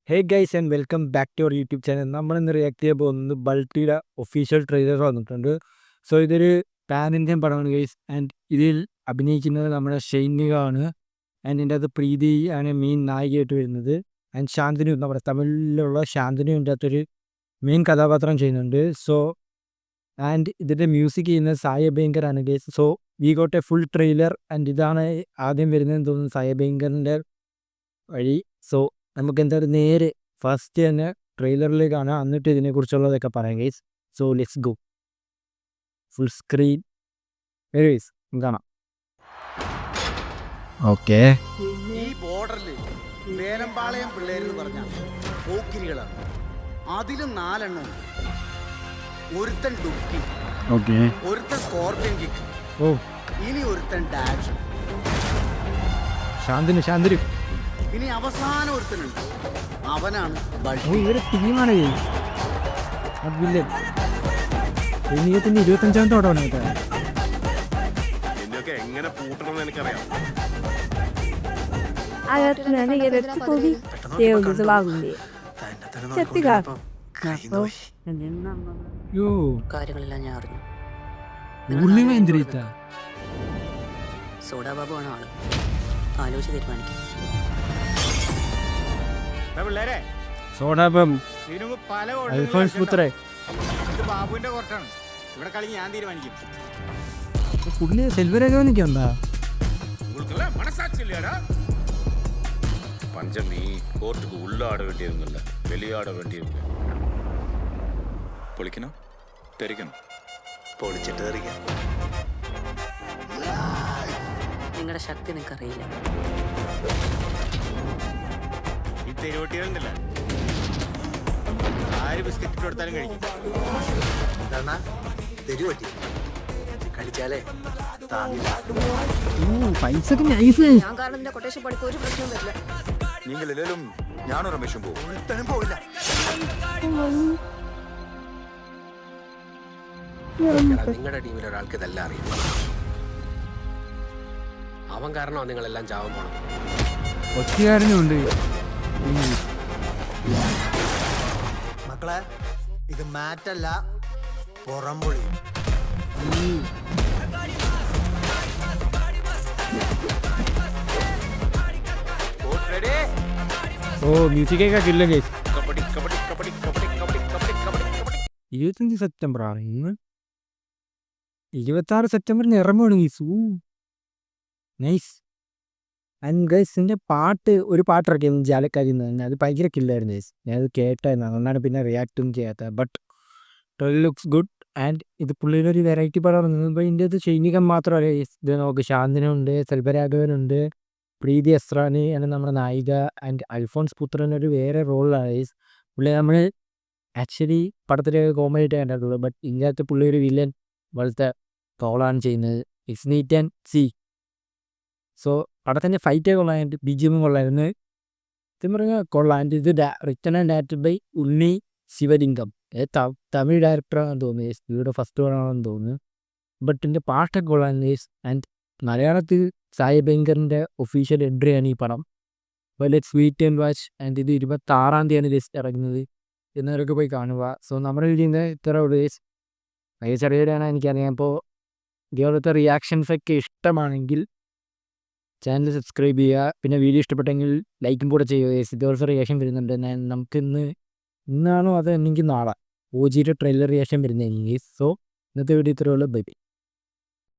Hey guys and welcome back to our YouTube channel. നമ്മളിന്ന് react ചെയ്യാൻ പോകുന്നത് ബൾട്ടിയുടെ ഒഫീഷ്യൽ ട്രെയിലർ വന്നിട്ടുണ്ട്. സോ ഇതൊരു പാൻ ഇന്ത്യൻ പടമാണ് ഗൈസ്. ആൻഡ് ഇതിൽ അഭിനയിക്കുന്നത് നമ്മുടെ ഷൈനിക ആണ്. ആൻഡ് ഇതിൻ്റെ അത് പ്രീതി ആണ് മെയിൻ നായികയായിട്ട് വരുന്നത്. ആൻഡ് ശാന്തിനു, നമ്മുടെ തമിഴിലുള്ള ശാന്തിനു ഇതിൻ്റെ അകത്തൊരു മെയിൻ കഥാപാത്രം ചെയ്യുന്നുണ്ട്. സോ ആൻഡ് ഇതിൻ്റെ മ്യൂസിക് ചെയ്യുന്നത് സായി അഭ്യങ്കർ ആണ് guys. So we got A full trailer. And ഇതാണ് ആദ്യം വരുന്നതെന്ന് തോന്നുന്നു, സായി അഭ്യങ്കറിൻ്റെ വഴി. സോ നമുക്ക് എന്തായാലും നേരെ ഫസ്റ്റ് തന്നെ ട്രെയിലറിലേക്ക് കാണാം, എന്നിട്ട് ഇതിനെക്കുറിച്ചുള്ളതൊക്കെ പറയാം guys. So let's go. Full screen guys കാണാം. ഓക്കെ, ഈ ബോർഡറിൽ വേലമ്പാളയം പിള്ളേരെന്ന് പറഞ്ഞ പോക്കിരികളാണ്. അതിലും 4 എണ്ണം. ഒരുത്തൻ ഡുക്കി, ഓക്കെ, ഒരുത്തൻ സ്കോർപ്പിയൻ കിക്ക്, ഓ ഇനി ഒരുത്തൻ ഡാഷ്, ശാന്തിനു ഇനി അവസാനം ഒരുത്തനുണ്ട്, അവനാണ് ഓ ബൾട്ടി. ഇവരെ ടീമാണ് സൈനികത്തിൻ്റെ 25-ാമത്തെ ഓടമാണ് കേട്ടോ. നിന്നൊക്കെ എങ്ങനെ പൂട്ടണമെന്ന് എനിക്കറിയാം. Agatha così devo isolarli. Certi cazzo. യോ കാര്യങ്ങളെല്ലാം ഞാൻ അറിഞ്ഞു. ഉള്ളിമ എന്തിരിത്ത സോഡാ ബാബു ആണ് ആള്. ആലോചിച്ച് തീരുമാനിക്കും. പിള്ളേരെ സോഡാപ്പം ഇതിനു പല അൽഫോൻസ് പുത്രേ, ഇത് ബാബുവിന്റെ കോർട്ടാണ്. ഇവിടെ കളി ഞാൻ തീരുമാനിക്കും. പുള്ളി സെൽവരേഖാനൊക്കെ ഉണ്ടാ. உங்களுக்கெல்லாம் மனசாட்சி இல்லையாடா? பஞ்சம் நீ கோர்ட்டுக்கு உள்ள ஆட வேண்டியவங்கல்ல, வெளியாட வேண்டியவங்க. പൊളിക്കണം, തെറിക്കണം, പൊളിച്ചിട്ട് തെറിക്കാം. നിങ്ങളുടെ ശക്തി നിനക്കറിയില്ല. ഈ തെരുവട്ടികളുണ്ടല്ല, ആര് ബിസ്ക്കറ്റ് ഇട്ട് കൊടുത്താലും കഴിക്കും. തെരുവട്ടി കടിച്ചാലേ പൈസക്ക് നൈസ്. ഞാൻ കാരണം നിന്റെ കൊട്ടേഷൻ പഠിപ്പ് ഒരു പ്രശ്നവും വരില്ല. നിങ്ങൾ എല്ലാവരും ഞാനും രമേശും പോകും. ഒരുത്തനും പോയില്ല. നിങ്ങളുടെ ടീമിൽ ഒരാൾക്ക് ഇതെല്ലാം അറിയാം. അവൻ കാരണമാണ് നിങ്ങളെല്ലാം ചാവാൻ പോണം. ഒറ്റുകാരനുണ്ട്. മക്കളെ, ഇത് മാറ്റല്ല, പുറംപൊളി. ഓ മ്യൂസിക്കൊക്കെ കില്ല കേസ്. കബഡി കബഡി കബഡി കബഡി കബഡി കബഡി കബഡി കബഡി. 25 സെപ്റ്റംബറാണ് ഇന്ന്. 26 സെപ്റ്റംബറിന് ഇറങ്ങുകയാണ് ഗൈസ്. നൈസ്. ആൻഡ് ഗൈസിൻ്റെ ഒരു പാട്ട് ഇറക്കിയിരുന്നു ജാലക്കാരി എന്ന് തന്നെ. അത് ഭയങ്കര കില്ലായിരുന്നു ഗൈസ്. ഞാനത് കേട്ടായിരുന്നു, അതുകൊണ്ടാണ് പിന്നെ റിയാക്റ്റും ചെയ്യാത്തത്. But trailer looks good. And ഇത് പുള്ളിയുടെ ഒരു വെറൈറ്റി പടം ഇറങ്ങുന്നത്. ഇപ്പോൾ ഇതിൻ്റെ അത് സൈനികം മാത്രമല്ല ഗൈസ്. ഇത് നമുക്ക് ശാന്തനുണ്ട്, സെൽവരാഘവനുണ്ട്, പ്രീതി അസ്രാനി ആണ് നമ്മുടെ നായിക. ആൻഡ് അൽഫോൺസ് പുത്രനൊരു വേറെ റോളിലാണ് ഗൈസ്. പുള്ളി നമ്മൾ ആക്ച്വലി പടത്തിലൊക്കെ കോമഡി ആയിട്ട് കണ്ടിട്ടുള്ളൂ. ബട്ട് ഇതിനകത്ത് പുള്ളി ഒരു വില്ലൻ പോലത്തെ റോളാണ് ചെയ്യുന്നത്. It's neat and C. So പടത്തിൻ്റെ ഫൈറ്റൊക്കെ കൊള്ളാനായിട്ട് ബിജിഎമ്മും കൊള്ളായിരുന്നു. സത്യം പറഞ്ഞാൽ കൊള്ളാം. ആൻഡ് ഇത് റിട്ടൺ ആൻഡ് ഡയറക്റ്റഡ് ബൈ ഉണ്ണി ശിവലിംഗം. തമിഴ് ഡയറക്ടറാണെന്ന് തോന്നുന്നു. ഇതിയുടെ ഫസ്റ്റ് പടമാണെന്ന് തോന്നുന്നു. ബട്ട് ഇതിൻ്റെ പാട്ടൊക്കെ കൊള്ളാൻ. ആൻഡ് മലയാളത്തിൽ സായി അഭ്യങ്കറിൻ്റെ ഒഫീഷ്യൽ എൻട്രിയാണ് ഈ പടം. അപ്പോൾ let's wait and watch. And ഇത് 26-ാം തീയതിയാണ് ലിസ്റ്റ് ഇറങ്ങുന്നത്. എന്നവരൊക്കെ പോയി കാണുക. സോ നമ്മുടെ വീഡിയോൻ്റെ ഇത്ര ഡേയ്സ് ഭയങ്കര ചെറിയൊരാണ് എനിക്കറിയാം. അപ്പോൾ ഇതുപോലത്തെ റിയാക്ഷൻസൊക്കെ ഇഷ്ടമാണെങ്കിൽ ചാനൽ സബ്സ്ക്രൈബ് ചെയ്യുക. പിന്നെ വീഡിയോ ഇഷ്ടപ്പെട്ടെങ്കിൽ ലൈക്കും കൂടെ ചെയ്യുക. ഇതുപോലത്തെ റിയാക്ഷൻ വരുന്നുണ്ട്. നമുക്ക് ഇന്നാണോ അത് അല്ലെങ്കിൽ നാളെ OGയുടെ ട്രെയിലർ റിയാക്ഷൻ വരുന്നതായിരിക്കും. സോ ഇന്നത്തെ വീഡിയോ ഇത്രയേ ഉള്ളൂ. Bye bye.